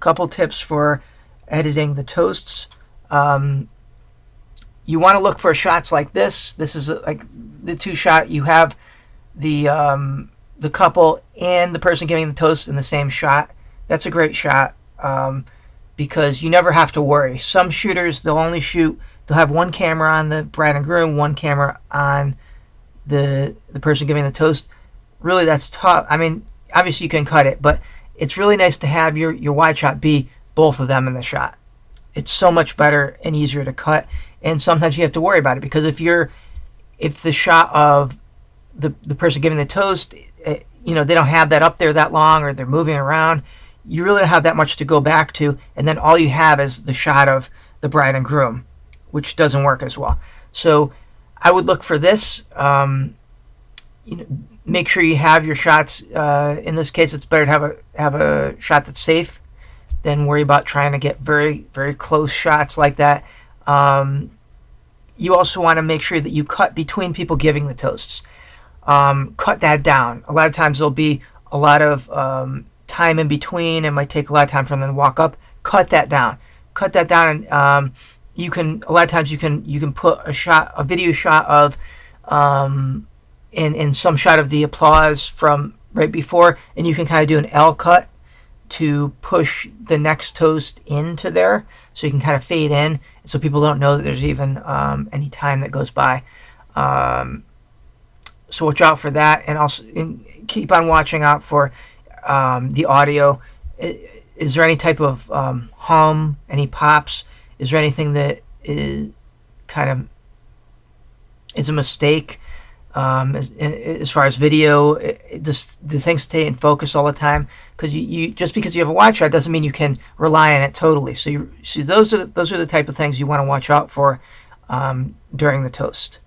couple tips for editing the toasts. You want to look for shots like this. This is like the two shot. You have the couple and the person giving the toast in the same shot. That's a great shot because you never have to worry. Some shooters, they'll have one camera on the bride and groom, one camera on the person giving the toast. Really, that's tough. I mean, obviously you can cut it, but it's really nice to have your wide shot be both of them in the shot. It's so much better and easier to cut, and sometimes you have to worry about it because if the shot of the person giving the toast, they don't have that up there that long, or they're moving around, you really don't have that much to go back to, and then all you have is the shot of the bride and groom, which doesn't work as well. So I would look for this. Make sure you have your shots. In this case, it's better to have a shot that's safe than worry about trying to get very, very close shots like that. You also want to make sure that you cut between people giving the toasts. Cut that down. A lot of times there'll be a lot of time in between. It might take a lot of time for them to walk up. Cut that down. And you can a lot of times you can put a video shot of in some shot of the applause from right before, and you can kind of do an L cut to push the next toast into there, so you can kind of fade in, so people don't know that there's even any time that goes by. So watch out for that, and also keep on watching out for the audio. Is there any type of hum, any pops? Is there anything that is kind of is a mistake? As far as video, just the things stay in focus all the time, because you just because you have a wide shot doesn't mean you can rely on it totally. So those are the type of things you want to watch out for during the toast.